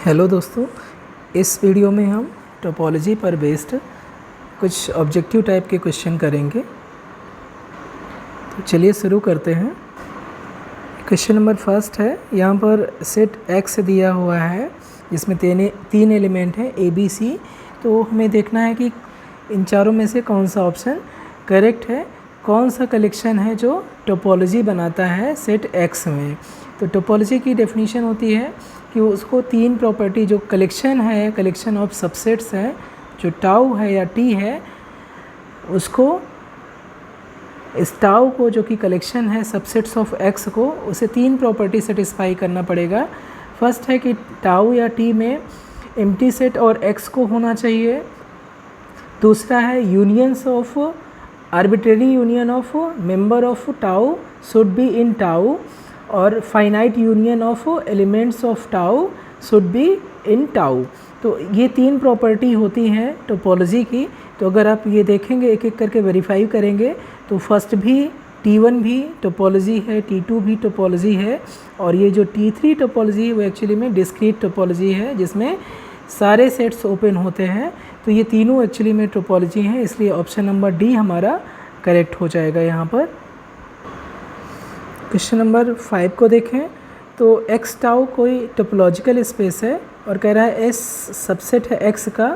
Hello दोस्तों, इस video में हम टोपोलॉजी पर बेस्ड कुछ ऑब्जेक्टिव टाइप के क्वेश्चन करेंगे। तो चलिए शुरू करते हैं। क्वेश्चन नंबर फर्स्ट है, यहाँ पर सेट एक्स दिया हुआ है जिसमें तीन एलिमेंट हैं ए बी सी। तो हमें देखना है कि इन चारों में से कौन सा ऑप्शन करेक्ट है, कौन सा कलेक्शन है जो टोपोलॉजी बनाता है सेट एक्स में। तो टोपोलॉजी की डेफिनेशन होती है कि उसको तीन प्रॉपर्टी, जो कलेक्शन है, कलेक्शन ऑफ सबसेट्स है, जो टाउ है या टी है, उसको इस टाउ को जो कि कलेक्शन है सबसेट्स ऑफ एक्स को, उसे तीन प्रॉपर्टी सेटिस्फाई करना पड़ेगा। फर्स्ट है कि टाउ या टी में एम्प्टी सेट और एक्स को होना चाहिए। दूसरा है unions of arbitrary union of member of tau should be in tau, और finite union of elements of tau should be in tau. तो ये तीन प्रॉपर्टी होती हैं टोपोलॉजी की। तो अगर आप ये देखेंगे, एक एक करके वेरीफाई करेंगे, तो फर्स्ट भी T1 भी टोपोलॉजी है, T2 भी टोपोलॉजी है, और ये जो T3 टोपोलॉजी है वो एक्चुअली में डिस्क्रीट टोपोलॉजी है जिसमें सारे सेट्स ओपन होते हैं। तो ये तीनों एक्चुअली में टोपोलॉजी हैं, इसलिए ऑप्शन नंबर डी हमारा करेक्ट हो जाएगा यहाँ पर। क्वेश्चन नंबर 5 को देखें तो एक्स टाउ कोई टोपोलॉजिकल स्पेस है और कह रहा है एस सबसेट है एक्स का।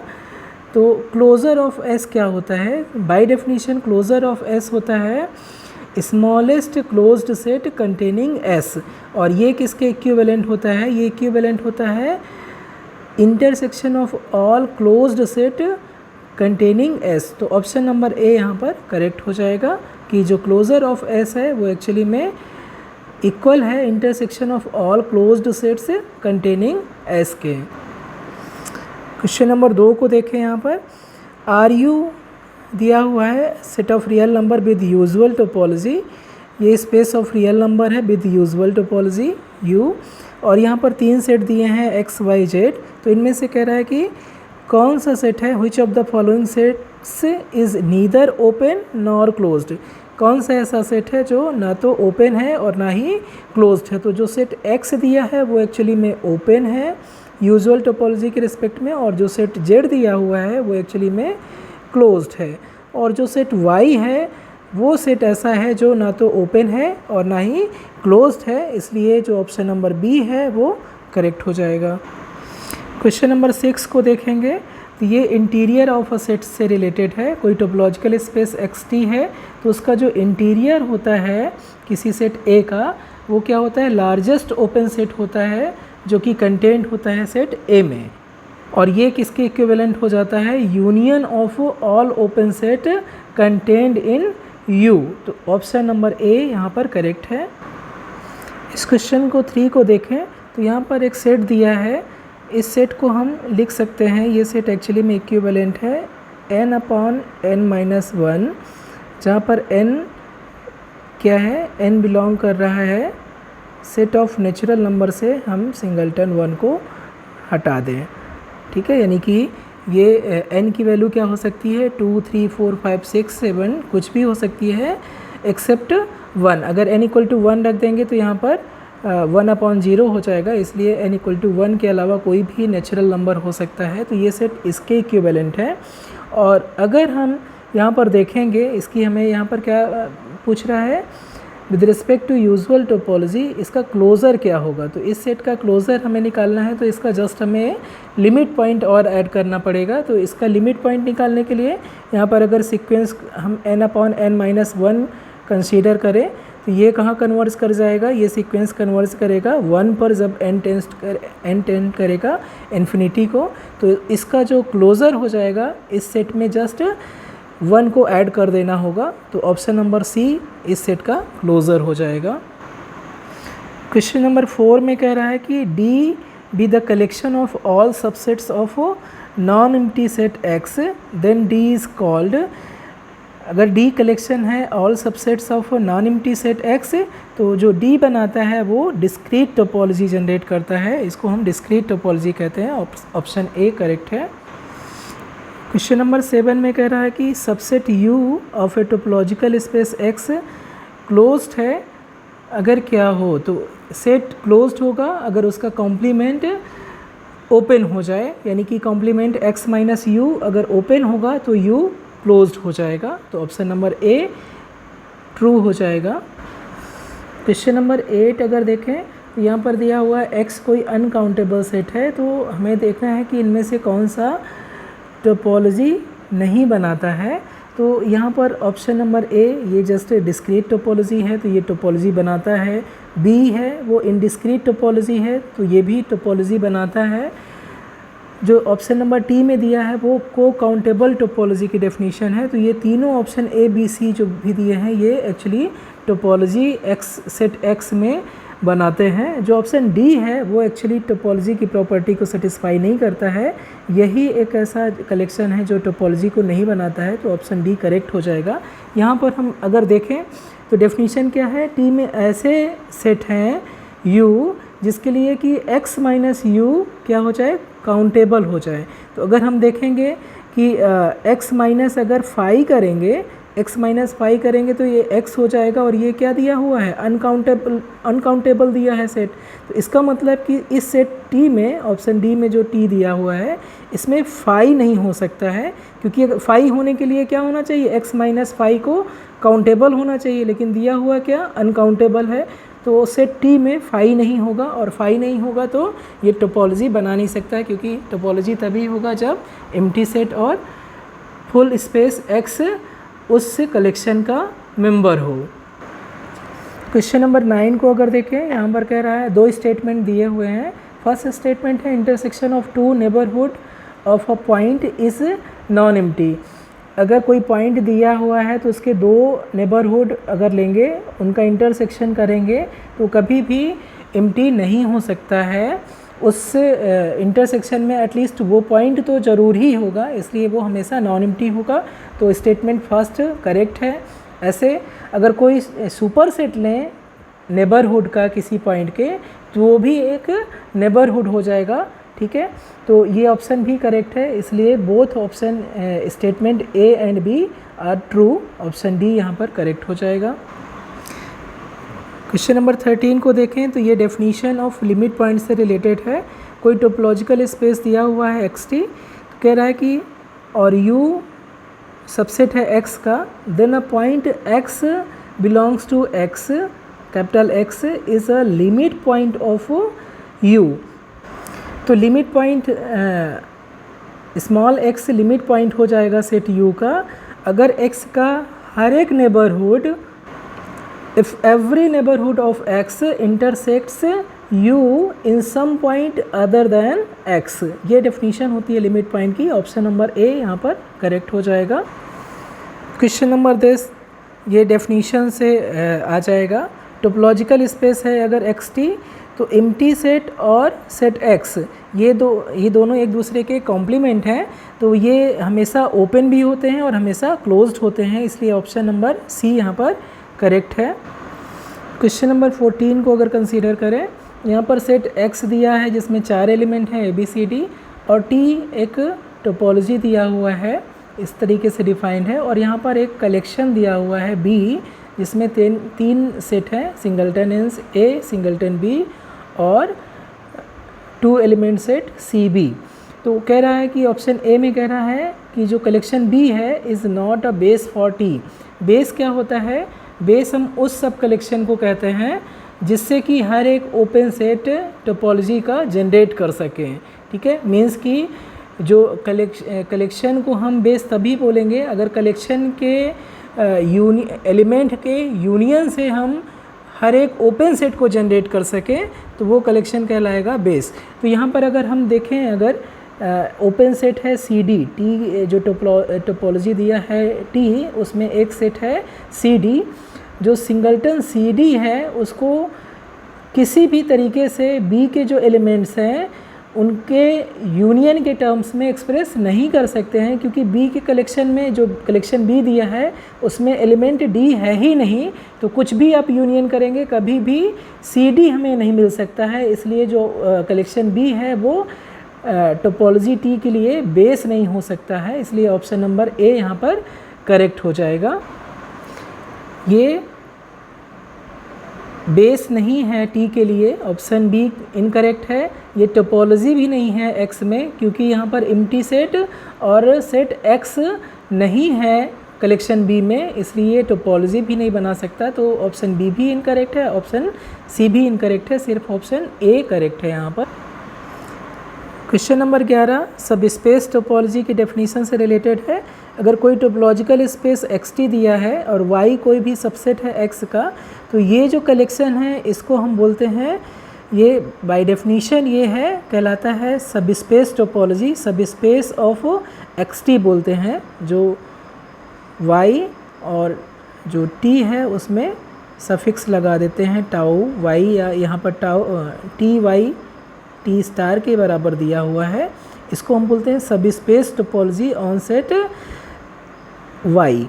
तो क्लोज़र ऑफ एस क्या होता है? By definition closure of S होता है smallest closed set containing S, और ये किसके इक्विवेलेंट होता है? ये इक्विवेलेंट होता है intersection of all closed set containing S. तो ऑप्शन नंबर ए यहाँ पर करेक्ट हो जाएगा कि जो क्लोज़र ऑफ एस है वो एक्चुअली में इक्वल है intersection of all closed sets containing S के। क्वेश्चन नंबर 2 को देखें, यहाँ पर आर यू दिया हुआ है set of real number with usual topology. ये स्पेस ऑफ रियल नंबर है विद यूजुअल टोपोलॉजी यू, और यहाँ पर तीन सेट दिए हैं एक्स वाई जेड। तो इनमें से कह रहा है कि कौन सा सेट है which of the following sets is neither open nor closed. कौन सा ऐसा सेट है जो ना तो ओपन है और ना ही क्लोज्ड है? तो जो सेट एक्स दिया है वो एक्चुअली में ओपन है यूजुअल टोपोलॉजी के रिस्पेक्ट में, और जो सेट जेड दिया हुआ है वो एक्चुअली में क्लोज्ड है। और जो सेट वाई है वो सेट ऐसा है जो ना तो ओपन है और ना ही क्लोज्ड है, इसलिए जो ऑप्शन नंबर बी है वो करेक्ट हो जाएगा। क्वेश्चन नंबर 6 को देखेंगे तो ये इंटीरियर ऑफ अ सेट से रिलेटेड है। कोई टोपोलॉजिकल स्पेस XT है तो उसका जो इंटीरियर होता है किसी सेट A का, वो क्या होता है? लार्जेस्ट ओपन सेट होता है जो कि कंटेंट होता है सेट A में, और ये किसके इक्विवेलेंट हो जाता है? Union of all open set content in U। तो ऑप्शन नंबर A यहाँ पर करेक्ट है। इस क्वेश्चन को 3 को देखें तो यहाँ पर एक सेट दिया है, इस सेट को हम लिख सकते हैं, ये सेट एक्चुअली में इक्विवेलेंट है n/n-1, जहाँ पर n क्या है? n बिलोंग कर रहा है सेट ऑफ नेचुरल नंबर से हम सिंगलटन 1 को हटा दें, ठीक है। यानी कि ये n की वैल्यू क्या हो सकती है? 2, 3, 4, 5, 6, 7 कुछ भी हो सकती है एक्सेप्ट 1। अगर n = 1 रख देंगे तो यहाँ पर 1/0 हो जाएगा, इसलिए n = 1 के अलावा कोई भी नेचुरल नंबर हो सकता है। तो ये सेट इसके इक्विवेलेंट है। और अगर हम यहाँ पर देखेंगे, इसकी हमें यहाँ पर क्या पूछ रहा है? With respect to usual topology इसका क्लोज़र क्या होगा? तो इस सेट का क्लोज़र हमें निकालना है, तो इसका जस्ट हमें लिमिट पॉइंट और ऐड करना पड़ेगा। तो इसका लिमिट पॉइंट निकालने के लिए यहाँ पर अगर सीक्वेंस हम n/n-1 कंसीडर करें तो ये कहाँ कन्वर्स कर जाएगा? ये सीक्वेंस कन्वर्स करेगा 1 पर, जब n टेंड करेगा इन्फिनिटी को। तो इसका जो क्लोज़र हो जाएगा इस सेट में जस्ट 1 को ऐड कर देना होगा। तो ऑप्शन नंबर सी इस सेट का क्लोज़र हो जाएगा। क्वेश्चन नंबर 4 में कह रहा है कि D be the collection of all subsets of non empty set X, then D is called. अगर D कलेक्शन है all subsets of non empty set X, तो जो D बनाता है वो डिस्क्रीट टोपोलॉजी जनरेट करता है, इसको हम डिस्क्रीट टोपोलॉजी कहते हैं। ऑप्शन ए करेक्ट है। क्वेश्चन नंबर 7 में कह रहा है कि subset U of a topological space X closed है अगर क्या हो? तो सेट क्लोज्ड होगा अगर उसका कॉम्प्लीमेंट ओपन हो जाए, यानी कि कॉम्प्लीमेंट x माइनस यू अगर ओपन होगा तो u क्लोज्ड हो जाएगा। तो ऑप्शन नंबर ए ट्रू हो जाएगा। क्वेश्चन नंबर 8 अगर देखें तो यहाँ पर दिया हुआ है x कोई अनकाउंटेबल सेट है, तो हमें देखना है कि इनमें से कौन सा टोपोलॉजी नहीं बनाता है। तो यहाँ पर ऑप्शन नंबर ए ये जस्ट डिस्क्रीट टोपोलॉजी है, तो ये टोपोलॉजी बनाता है। बी है वो इनडिस्क्रीट टोपोलॉजी है, तो ये भी टोपोलॉजी बनाता है। जो ऑप्शन नंबर टी में दिया है वो को काउंटेबल टोपोलॉजी की डेफिनेशन है। तो ये तीनों ऑप्शन ए बी सी जो भी दिए हैं ये actually topology x set x में बनाते हैं। जो ऑप्शन डी है वो एक्चुअली टोपोलॉजी की प्रॉपर्टी को सेटिस्फाई नहीं करता है, यही एक ऐसा कलेक्शन है जो टोपोलॉजी को नहीं बनाता है। तो ऑप्शन डी करेक्ट हो जाएगा। यहाँ पर हम अगर देखें तो डेफिनेशन क्या है, टी में ऐसे सेट हैं यू जिसके लिए कि x माइनस यू क्या हो जाए, काउंटेबल हो जाए। तो अगर हम देखेंगे कि x माइनस अगर 5 करेंगे, x माइनस 5 करेंगे तो ये x हो जाएगा, और ये क्या दिया हुआ है, अनकाउंटेबल दिया है सेट। तो इसका मतलब कि इस सेट T में ऑप्शन डी में जो T दिया हुआ है इसमें 5 नहीं हो सकता है, क्योंकि 5 होने के लिए क्या होना चाहिए, x माइनस 5 को काउंटेबल होना चाहिए, लेकिन दिया हुआ क्या अनकाउंटेबल है। तो सेट T में 5 नहीं होगा, और 5 नहीं होगा तो ये टोपोलॉजी बना नहीं सकता है, क्योंकि टोपोलॉजी तभी होगा जब एम्प्टी सेट और फुल स्पेस x उस कलेक्शन का मेंबर हो। क्वेश्चन नंबर 9 को अगर देखें, यहाँ पर कह रहा है दो स्टेटमेंट दिए हुए हैं। फर्स्ट स्टेटमेंट है intersection of two neighbourhood of a point is non empty. अगर कोई पॉइंट दिया हुआ है तो उसके दो नेबरहुड अगर लेंगे, उनका इंटरसेक्शन करेंगे तो कभी भी एम्प्टी नहीं हो सकता है। उस इंटरसेक्शन में एटलीस्ट वो पॉइंट तो ज़रूर ही होगा, इसलिए वो हमेशा नॉन एम्प्टी होगा। तो स्टेटमेंट फर्स्ट करेक्ट है। ऐसे अगर कोई सुपर सेट लें नेबरहुड का किसी पॉइंट के, तो वो भी एक नेबरहुड हो जाएगा, ठीक है। तो ये ऑप्शन भी करेक्ट है, इसलिए both option statement A and B are true. Option D यहाँ पर करेक्ट हो जाएगा। क्वेश्चन नंबर 13 को देखें तो ये डेफिनीशन ऑफ लिमिट पॉइंट से रिलेटेड है। कोई टोपोलॉजिकल स्पेस दिया हुआ है xt, तो कह रहा है कि और u सबसेट है x का, then a point x belongs to x, capital X is a limit point of u। तो limit point small x limit point हो जाएगा सेट u का अगर x का हर एक neighbourhood, if every neighbourhood of x intersects u in some point other than x। ये definition होती है लिमिट पॉइंट की। ऑप्शन नंबर ए यहाँ पर करेक्ट हो जाएगा। क्वेश्चन नंबर 10 ये डेफिनीशन से आ जाएगा। टोपोलॉजिकल स्पेस है अगर xt, तो एम्प्टी सेट और सेट x ये दोनों एक दूसरे के कॉम्प्लीमेंट हैं, तो ये हमेशा ओपन भी होते हैं और हमेशा क्लोज्ड होते हैं, इसलिए ऑप्शन नंबर सी यहाँ पर करेक्ट है। क्वेश्चन नंबर 14 को अगर कंसीडर करें, यहाँ पर सेट x दिया है जिसमें 4 एलिमेंट हैं ABCD, और T एक टोपोलॉजी दिया हुआ है, इस तरीके से डिफाइंड है। और यहाँ पर एक कलेक्शन दिया हुआ है B जिसमें तीन सेट हैं, सिंगलटन एंस A, सिंगलटन B और 2 एलिमेंट सेट CB। तो कह रहा है कि ऑप्शन ए में कह रहा है कि जो कलेक्शन B है is not a base for T। Base क्या होता है, बेस हम उस सब कलेक्शन को कहते हैं जिससे कि हर एक ओपन सेट टोपोलॉजी का जनरेट कर सकें, ठीक है। मीन्स कि जो कलेक्शन को हम बेस तभी बोलेंगे अगर कलेक्शन के एलिमेंट के यूनियन से हम हर एक ओपन सेट को जनरेट कर सकें, तो वो कलेक्शन कहलाएगा बेस। तो यहाँ पर अगर हम देखें, अगर ओपन सेट है CD, T जो टोपोलॉजी दिया है T, उसमें एक सेट है CD। जो सिंगलटन CD है उसको किसी भी तरीके से B के जो एलिमेंट्स हैं उनके यूनियन के टर्म्स में एक्सप्रेस नहीं कर सकते हैं, क्योंकि B के कलेक्शन में जो कलेक्शन B दिया है उसमें एलिमेंट D है ही नहीं। तो कुछ भी आप यूनियन करेंगे कभी भी CD हमें नहीं मिल सकता है, इसलिए जो कलेक्शन B है वो टोपोलॉजी T के लिए बेस नहीं हो सकता है, इसलिए ऑप्शन नंबर ए यहाँ पर करेक्ट हो जाएगा। ये बेस नहीं है टी के लिए, ऑप्शन बी इनकरेक्ट है। ये टोपोलॉजी भी नहीं है एक्स में, क्योंकि यहाँ पर एम्प्टी सेट और सेट एक्स नहीं है कलेक्शन बी में, इसलिए टोपोलॉजी भी नहीं बना सकता। तो ऑप्शन बी भी इनकरेक्ट है, ऑप्शन सी भी इनकरेक्ट है, सिर्फ ऑप्शन ए करेक्ट है यहाँ पर। क्वेश्चन नंबर 11 सब स्पेस टोपोलॉजी की डेफिनेशन से रिलेटेड है। अगर कोई टोपोलॉजिकल स्पेस xt दिया है और y कोई भी सबसेट है x का, तो ये जो कलेक्शन है इसको हम बोलते हैं, ये बाय डेफिनेशन ये है कहलाता है सब स्पेस टोपोलॉजी। सब स्पेस ऑफ xt बोलते हैं, जो y और जो t है उसमें सफिक्स लगा देते हैं टाउ y, या यहाँ पर tau T Y T star के बराबर दिया हुआ है, इसको हम बोलते हैं subspace topology on set y।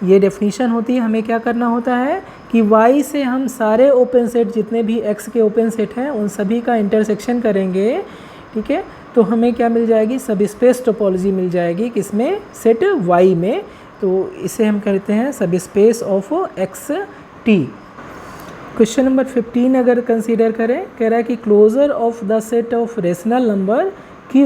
ये डेफिनेशन होती है। हमें क्या करना होता है कि y से हम सारे ओपन सेट जितने भी x के ओपन सेट हैं उन सभी का इंटरसेक्शन करेंगे, ठीक है। तो हमें क्या मिल जाएगी, सब स्पेस टोपोलॉजी मिल जाएगी, किसमें, सेट y में। तो इसे हम कहते हैं subspace of xt। Question number 15 अगर कंसीडर करें, कह रहा है कि closure of the set of rational number q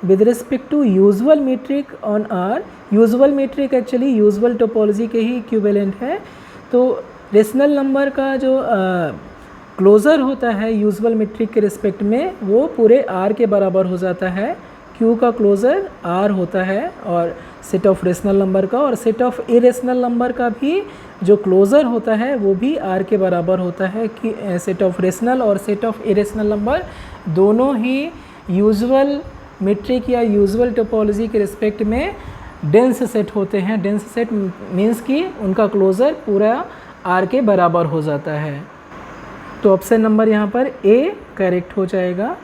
with respect to usual metric on r। Usual metric actually usual topology के ही इक्विवेलेंट है। तो रेशनल नंबर का जो क्लोज़र होता है यूजुअल मीट्रिक के रिस्पेक्ट में, वो पूरे r के बराबर हो जाता है। q का क्लोज़र r होता है, और सेट ऑफ रेशनल नंबर का और सेट ऑफ इरेशनल नंबर का भी जो क्लोज़र होता है वो भी r के बराबर होता है। कि सेट ऑफ रेशनल और सेट ऑफ इरेशनल नंबर दोनों ही यूजुअल मीट्रिक या यूजुअल टोपोलॉजी के रिस्पेक्ट में डेंस सेट होते हैं। डेंस सेट मीन्स कि उनका क्लोज़र पूरा r के बराबर हो जाता है। तो ऑप्शन नंबर यहाँ पर ए करेक्ट हो जाएगा।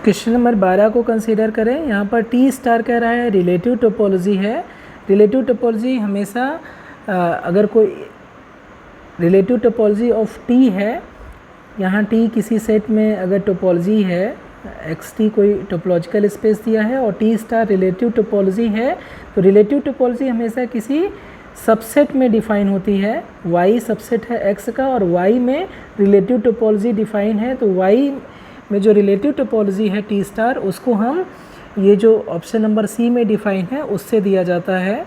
क्वेश्चन नंबर 12 को कंसीडर करें। यहाँ पर टी स्टार कह रहा है रिलेटिव टोपोलॉजी है। रिलेटिव टोपोलॉजी हमेशा अगर कोई रिलेटिव टोपोलॉजी ऑफ टी है, यहाँ टी किसी सेट में अगर टोपोलॉजी है, xt कोई टोपोलॉजिकल स्पेस दिया है और टी स्टार रिलेटिव टोपोलॉजी है, तो रिलेटिव टोपोलॉजी हमेशा किसी सबसेट में डिफ़ाइन होती है। y सबसेट है x का और y में रिलेटिव टोपोलॉजी डिफ़ाइन है, तो y में जो रिलेटिव टोपोलॉजी है टी स्टार, उसको हम ये जो ऑप्शन नंबर सी में डिफ़ाइन है उससे दिया जाता है।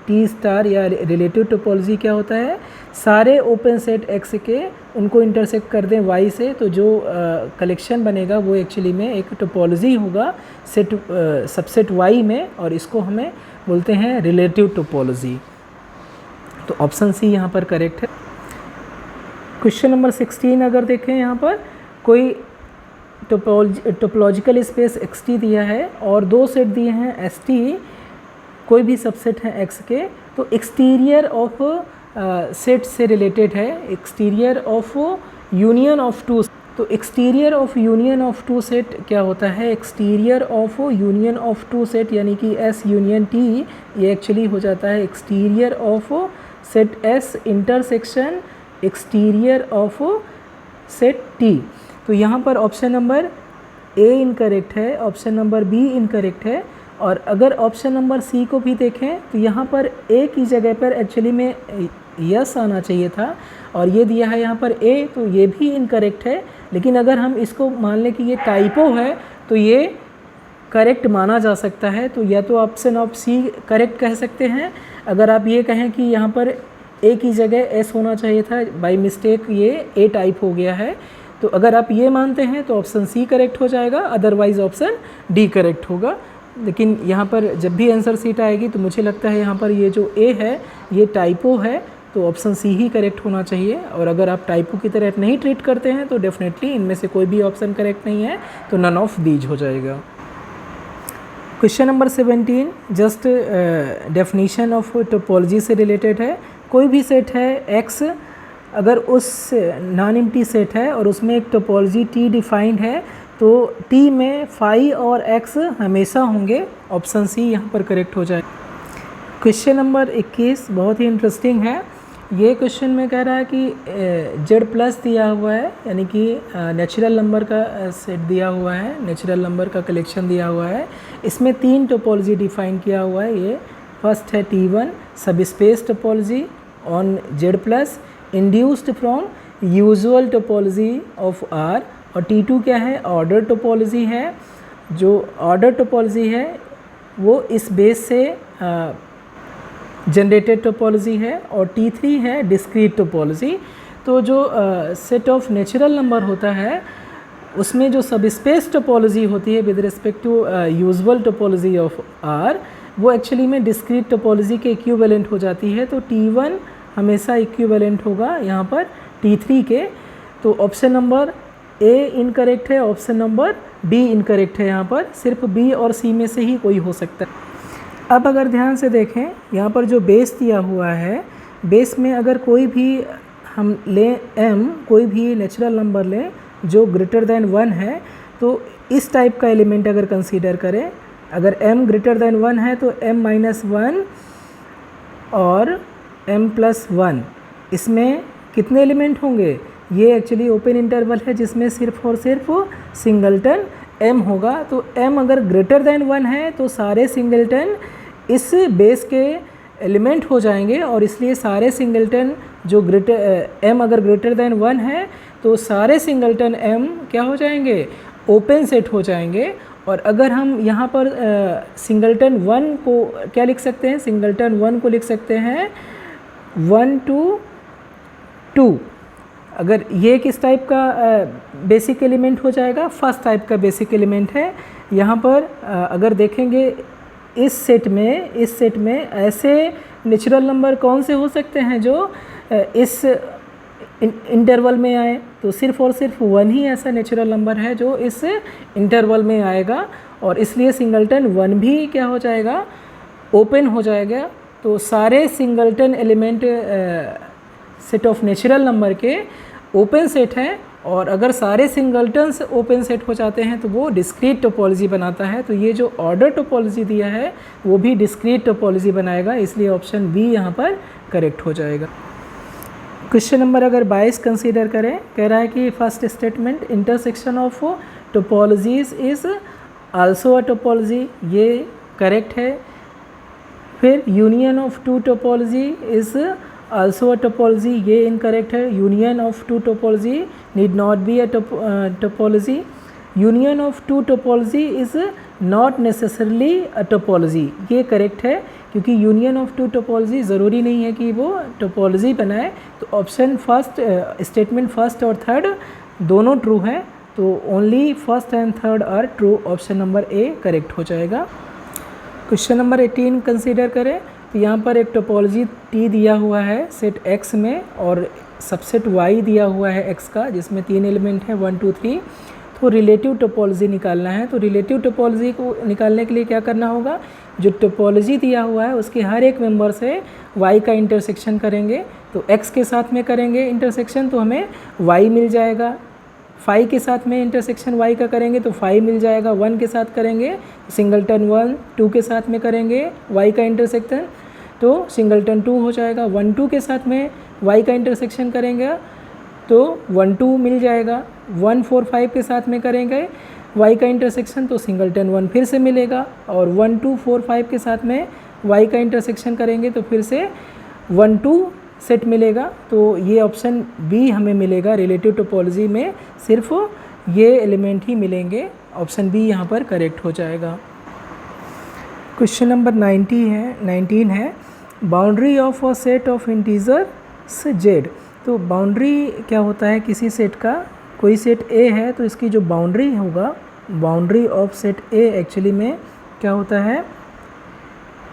टी स्टार या रिलेटिव टोपोलॉजी क्या होता है, सारे ओपन सेट x के उनको इंटरसेक्ट कर दें y से, तो जो कलेक्शन बनेगा वो एक्चुअली में एक टोपोलॉजी होगा सेट सबसेट y में, और इसको हमें बोलते हैं रिलेटिव टोपोलॉजी। तो ऑप्शन सी यहाँ पर करेक्ट है। क्वेश्चन नंबर 16 अगर देखें, यहाँ पर कोई टोपोलॉजिकल स्पेस xt दिया है और दो सेट दिए हैं st, कोई भी सबसेट है x के, तो एक्सटीरियर ऑफ सेट से रिलेटेड है, exterior of union of two. तो exterior of union of two set क्या होता है, exterior of union of two set यानी कि S यूनियन T, ये एक्चुअली हो जाता है exterior of set S intersection exterior of set T। तो यहाँ पर ऑप्शन नंबर ए इनकरेक्ट है, ऑप्शन नंबर बी इनकरेक्ट है, और अगर ऑप्शन नंबर सी को भी देखें तो यहाँ पर ए की जगह पर एक्चुअली में यस आना चाहिए था, और ये दिया है यहाँ पर ए, तो ये भी इनकरेक्ट है। लेकिन अगर हम इसको मान लें कि ये टाइपो है तो ये करेक्ट माना जा सकता है। तो या तो ऑप्शन ऑफ सी करेक्ट कह सकते हैं। अगर आप ये कहें कि यहाँ पर ए की जगह एस होना चाहिए था, बाय मिस्टेक ये ए टाइप हो गया है, तो अगर आप ये मानते हैं तो ऑप्शन सी करेक्ट हो जाएगा, अदरवाइज़ ऑप्शन डी करेक्ट होगा। लेकिन यहाँ पर जब भी आंसर सीट आएगी तो मुझे लगता है यहाँ पर ये जो ए है ये टाइपो है, तो ऑप्शन सी ही करेक्ट होना चाहिए। और अगर आप टाइपो की तरह नहीं ट्रीट करते हैं तो डेफिनेटली इनमें से कोई भी ऑप्शन करेक्ट नहीं है, तो नन ऑफ दीज हो जाएगा। Question number 17 just definition of topology से रिलेटेड है। कोई भी सेट है x, अगर उस नॉन एम्प्टी सेट है और उसमें एक टोपोलॉजी T डिफाइंड है, तो T में फाई और x हमेशा होंगे। ऑप्शन सी यहाँ पर करेक्ट हो जाए। क्वेश्चन नंबर 21 बहुत ही इंटरेस्टिंग है। ये क्वेश्चन में कह रहा है कि जेड प्लस दिया हुआ है, यानी कि नेचुरल नंबर का सेट दिया हुआ है, नेचुरल नंबर का कलेक्शन दिया हुआ है। इसमें 3 टोपोलॉजी डिफाइन किया हुआ है। ये फर्स्ट है T1 subspace topology on Z plus induced from usual topology of R, और T2 क्या है, ऑर्डर टोपोलॉजी है। जो ऑर्डर टोपोलॉजी है वो इस बेस से जनरेटेड टोपोलॉजी है, और T3 है डिस्क्रीट टोपोलॉजी। तो जो सेट ऑफ नेचुरल नंबर होता है उसमें जो सब स्पेस टोपोलॉजी होती है with respect to usual topology of R, वो एक्चुअली में डिस्क्रीट टोपोलॉजी के इक्विवेलेंट हो जाती है। तो T1 हमेशा इक्विवेलेंट होगा यहाँ पर T3 के। तो ऑप्शन नंबर ए इनकरेक्ट है, ऑप्शन नंबर बी इनकरेक्ट है। यहाँ पर सिर्फ बी और सी में से ही कोई हो सकता है। अब अगर ध्यान से देखें यहाँ पर जो बेस दिया हुआ है, बेस में अगर कोई भी हम लें m, कोई भी नेचुरल नंबर लें जो ग्रेटर देन 1 है, तो इस टाइप का एलिमेंट अगर कंसीडर करें, अगर m ग्रेटर देन 1 है तो m-1 और m+1, इसमें कितने एलिमेंट होंगे? ये एक्चुअली ओपन इंटरवल है जिसमें सिर्फ और सिर्फ सिंगलटन m होगा। तो m अगर ग्रेटर देन 1 है तो सारे सिंगलटन इस बेस के एलिमेंट हो जाएंगे, और इसलिए सारे सिंगलटन जो m अगर ग्रेटर देन 1 है तो सारे सिंगलटन m क्या हो जाएंगे? ओपन सेट हो जाएंगे। और अगर हम यहाँ पर सिंगलटन 1 को क्या लिख सकते हैं? सिंगलटन 1 को लिख सकते हैं 1 to 2। अगर ये किस टाइप का बेसिक एलिमेंट हो जाएगा? फर्स्ट टाइप का बेसिक एलिमेंट है। यहाँ पर अगर देखेंगे इस सेट में ऐसे नेचुरल नंबर कौन से हो सकते हैं जो इस इंटरवल में आए? तो सिर्फ और सिर्फ 1 ही ऐसा नेचुरल नंबर है जो इस इंटरवल में आएगा, और इसलिए सिंगलटन 1 भी क्या हो जाएगा? ओपन हो जाएगा। तो सारे singleton element set of natural number के ओपन सेट है, और अगर सारे सिंगलटन्स ओपन सेट हो जाते हैं तो वो डिस्क्रीट टोपोलॉजी बनाता है। तो ये जो ऑर्डर टोपोलॉजी दिया है वो भी डिस्क्रीट टोपोलॉजी बनाएगा, इसलिए ऑप्शन बी यहाँ पर करेक्ट हो जाएगा। क्वेश्चन नंबर अगर 22 कंसीडर करें, कह रहा है कि first statement intersection of topologies is also a topology, ये करेक्ट है। फिर union of two topology is also a topology, ये इनकरेक्ट है। Union of two topology need not be a topology. Union of two topology is not necessarily a topology, ये correct है, क्योंकि union of two topology ज़रूरी नहीं है कि वो टोपोलॉजी बनाए। तो ऑप्शन फर्स्ट, स्टेटमेंट फर्स्ट और थर्ड दोनों ट्रू है, तो only first and third are true. Option number A correct हो जाएगा। क्वेश्चन नंबर 18 कंसीडर करें, तो यहाँ पर एक टोपोलॉजी T दिया हुआ है सेट X में, और सबसेट Y दिया हुआ है X का, जिसमें 3 एलिमेंट हैं 1 2 3। तो रिलेटिव टोपोलॉजी निकालना है। तो रिलेटिव टोपोलॉजी को निकालने के लिए क्या करना होगा? जो टोपोलॉजी दिया हुआ है उसके हर एक मेंबर से Y का इंटरसेक्शन करेंगे। तो X के साथ में करेंगे इंटरसेक्शन तो हमें Y मिल जाएगा, 5 के साथ में इंटरसेक्शन Y का करेंगे तो 5 मिल जाएगा, 1 के साथ करेंगे सिंगलटन 1, 2 के साथ में करेंगे Y का इंटरसेक्शन तो सिंगलटन 2 हो जाएगा, 1 2 के साथ में Y का इंटरसेक्शन करेंगे तो 1 2 मिल जाएगा, 1 4 5 के साथ में करेंगे Y का इंटरसेक्शन तो सिंगलटन 1 फिर से मिलेगा, और 1 2 4 5 के साथ में Y का इंटरसेक्शन करेंगे तो फिर से 1 2 सेट मिलेगा। तो ये ऑप्शन बी हमें मिलेगा। रिलेटिव टोपोलॉजी में सिर्फ ये एलिमेंट ही मिलेंगे, ऑप्शन बी यहाँ पर करेक्ट हो जाएगा। क्वेश्चन नंबर 19 है boundary of a set of integers Z। तो बाउंड्री क्या होता है किसी सेट का? कोई सेट A है तो इसकी जो बाउंड्री होगा, boundary of set A actually में क्या होता है?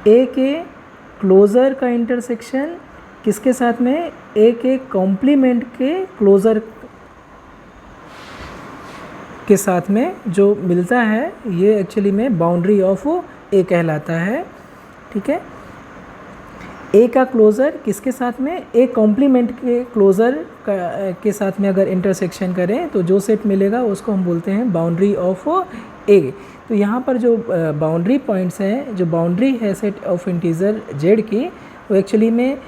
A के क्लोज़र का इंटरसेक्शन किसके साथ में? A के कॉम्प्लीमेंट के क्लोज़र के साथ में जो मिलता है, ये एक्चुअली में बाउंड्री ऑफ A कहलाता है। ठीक है, A का क्लोज़र किसके साथ में? A कॉम्प्लीमेंट के क्लोज़र के साथ में अगर इंटरसेक्शन करें तो जो सेट मिलेगा उसको हम बोलते हैं बाउंड्री ऑफ A। तो यहाँ पर जो बाउंड्री पॉइंट्स हैं, जो बाउंड्री है सेट ऑफ इंटीजर Z की, वो एक्चुअली में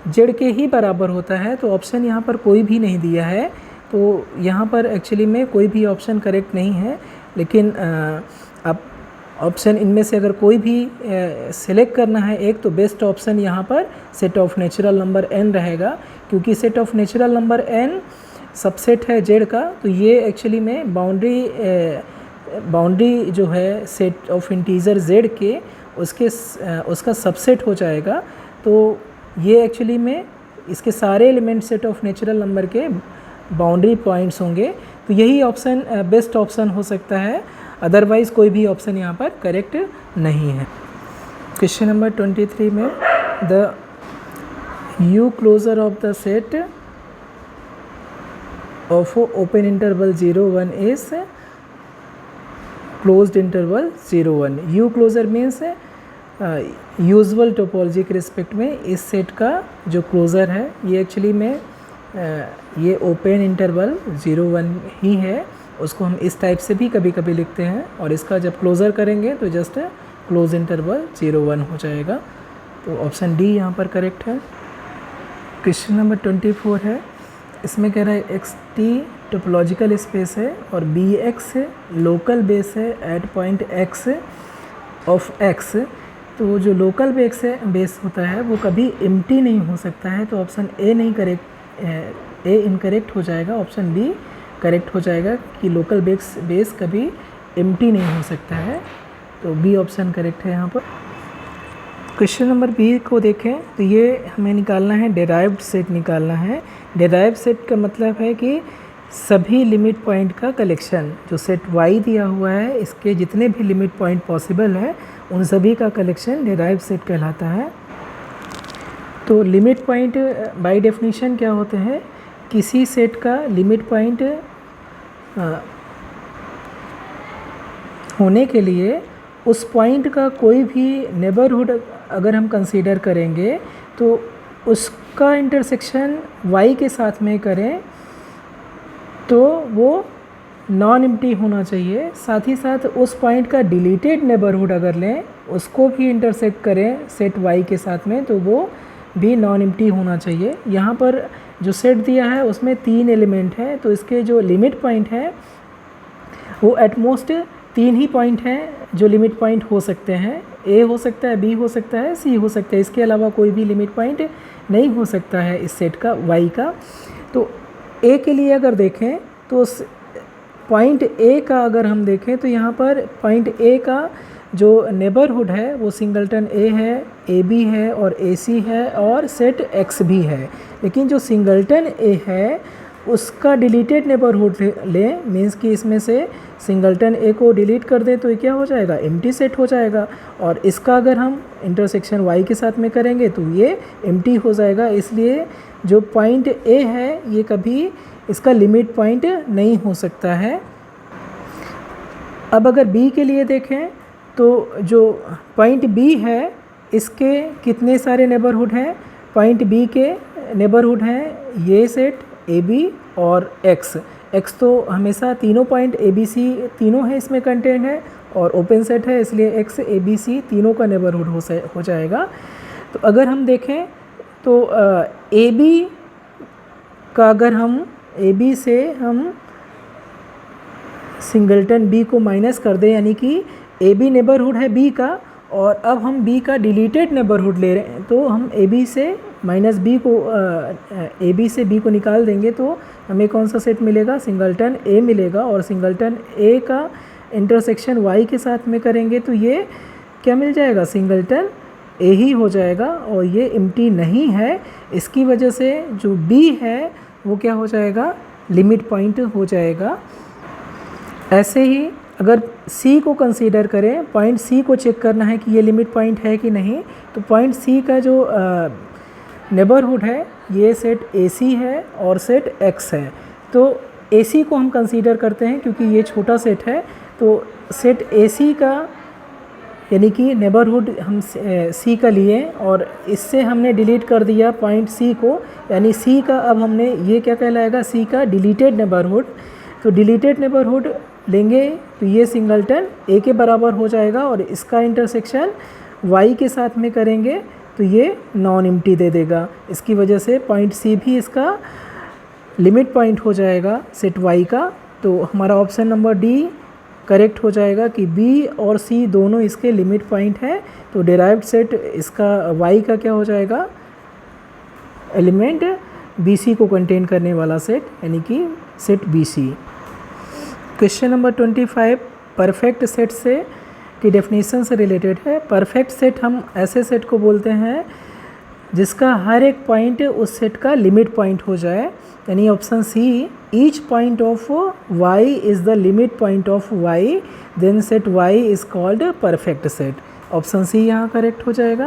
Z के ही बराबर होता है। तो ऑप्शन यहाँ पर कोई भी नहीं दिया है, तो यहाँ पर एक्चुअली में कोई भी ऑप्शन करेक्ट नहीं है। लेकिन अब ऑप्शन इनमें से अगर कोई भी सिलेक्ट करना है एक, तो बेस्ट ऑप्शन यहाँ पर set of natural number n रहेगा, क्योंकि set of natural number n subset है जेड का, तो ये एक्चुअली में बाउंड्री जो है सेट ऑफ इंटीजर जेड के उसका सबसेट हो जाएगा। तो ये एक्चुअली में इसके सारे element set of natural number के बाउंड्री पॉइंट्स होंगे। तो यही ऑप्शन बेस्ट ऑप्शन हो सकता है, अदरवाइज़ कोई भी ऑप्शन यहाँ पर करेक्ट नहीं है। क्वेश्चन नंबर 23 में the you closure of the set of open interval 0 1 is closed interval 0 1। You closure means usual topology के रिस्पेक्ट में इस सेट का जो क्लोज़र है ये एक्चुअली में ये ओपन इंटरवल 0 1 ही है, उसको हम इस टाइप से भी कभी कभी लिखते हैं, और इसका जब क्लोज़र करेंगे तो जस्ट क्लोज इंटरवल 0 1 हो जाएगा। तो ऑप्शन डी यहाँ पर करेक्ट है। क्वेश्चन नंबर 24 है, इसमें कह रहा है एक्स टी टोपोलॉजिकल स्पेस है और बी एक्स लोकल बेस है at point X of X. तो जो लोकल बेस होता है वो कभी एम्प्टी नहीं हो सकता है, तो ऑप्शन ए नहीं करेक्ट, ए इनकरेक्ट हो जाएगा, ऑप्शन बी करेक्ट हो जाएगा कि लोकल बेस कभी एम्प्टी नहीं हो सकता है। तो बी ऑप्शन करेक्ट है यहाँ पर। क्वेश्चन नंबर बी को देखें तो ये हमें निकालना है डेराइव्ड सेट निकालना है। डेराइव्ड सेट का मतलब है कि सभी लिमिट पॉइंट का कलेक्शन, जो सेट वाई दिया हुआ है इसके जितने भी लिमिट पॉइंट पॉसिबल है उन सभी का कलेक्शन डेराइव्ड सेट कहलाता है। तो लिमिट पॉइंट बाय डेफिनेशन क्या होते हैं, किसी सेट का लिमिट पॉइंट होने के लिए उस पॉइंट का कोई भी नेबरहुड अगर हम कंसीडर करेंगे तो उसका इंटरसेक्शन y के साथ में करें तो वो नॉन एम्प्टी होना चाहिए। साथ ही साथ उस पॉइंट का डिलीटेड नेबरहुड अगर लें उसको भी इंटरसेक्ट करें सेट y के साथ में तो वो भी नॉन एम्प्टी होना चाहिए। यहाँ पर जो सेट दिया है उसमें 3 एलिमेंट है, तो इसके जो लिमिट पॉइंट है वो एटमोस्ट 3 ही पॉइंट हैं जो लिमिट पॉइंट हो सकते हैं, ए हो सकता है, बी हो सकता है, सी हो सकता है, इसके अलावा कोई भी लिमिट पॉइंट नहीं हो सकता है इस सेट का वाई का। तो ए के लिए अगर देखें तो पॉइंट ए का अगर हम देखें तो यहाँ पर पॉइंट ए का जो नेबरहुड है वो सिंगलटन ए है, ए बी है और ए सी है और सेट एक्स भी है। लेकिन जो सिंगलटन ए है उसका डिलीटेड नेबरहुड लें, मीन्स कि इसमें से सिंगलटन ए को डिलीट कर दें तो ये क्या हो जाएगा, एम्प्टी सेट हो जाएगा। और इसका अगर हम इंटरसेक्शन वाई के साथ में करेंगे तो ये एम्प्टी हो जाएगा। इसलिए जो पॉइंट ए है ये कभी इसका लिमिट पॉइंट नहीं हो सकता है। अब अगर बी के लिए देखें तो जो पॉइंट बी है इसके कितने सारे नेबरहुड हैं, पॉइंट बी के नेबरहुड हैं ये सेट ए बी और एक्स। एक्स तो हमेशा तीनों पॉइंट ए बी सी तीनों है इसमें कंटेंट है और ओपन सेट है, इसलिए एक्स ए बी सी तीनों का नेबरहुड हो जाएगा। तो अगर हम देखें तो ए बी का अगर हम ए बी से हम सिंगलटन बी को माइनस कर दें, यानी कि ए बी नेबरहुड है बी का और अब हम बी का डिलीटेड नेबरहुड ले रहे हैं, तो हम ए बी से माइनस बी को ए बी से बी को निकाल देंगे तो हमें कौन सा सेट मिलेगा, सिंगलटन ए मिलेगा। और सिंगलटन ए का इंटरसेक्शन वाई के साथ में करेंगे तो ये क्या मिल जाएगा, सिंगलटन ए ही हो जाएगा और ये एम्प्टी नहीं है। इसकी वजह से जो बी है वो क्या हो जाएगा, लिमिट पॉइंट हो जाएगा। ऐसे ही अगर सी को कंसीडर करें, पॉइंट सी को चेक करना है कि ये लिमिट पॉइंट है कि नहीं, तो पॉइंट सी का जो नेबरहुड है ये सेट ए सी है और सेट एक्स है। तो ए सी को हम कंसीडर करते हैं क्योंकि ये छोटा सेट है, तो सेट ए सी का यानी कि नेबरहुड हम सी का लिए और इससे हमने डिलीट कर दिया पॉइंट सी को, यानी सी का अब हमने ये क्या कहलाएगा, सी का डिलीटेड नेबरहुड। तो डिलीटेड नेबरहुड लेंगे तो ये सिंगलटन ए के बराबर हो जाएगा और इसका इंटरसेक्शन वाई के साथ में करेंगे तो ये नॉन एम्प्टी दे देगा। इसकी वजह से पॉइंट सी भी इसका लिमिट पॉइंट हो जाएगा सेट वाई का। तो हमारा ऑप्शन नंबर डी करेक्ट हो जाएगा कि बी और सी दोनों इसके लिमिट पॉइंट है। तो डिराइव्ड सेट इसका वाई का क्या हो जाएगा, एलिमेंट BC को कंटेन करने वाला सेट, यानी कि set BC। Question number 25 perfect set से की डेफिनेशन से रिलेटेड है। परफेक्ट सेट हम ऐसे सेट को बोलते हैं जिसका हर एक पॉइंट उस सेट का लिमिट पॉइंट हो जाए, यानी option C, each point of y is the limit point of y, then set y is called perfect set. Option C यहाँ करेक्ट हो जाएगा।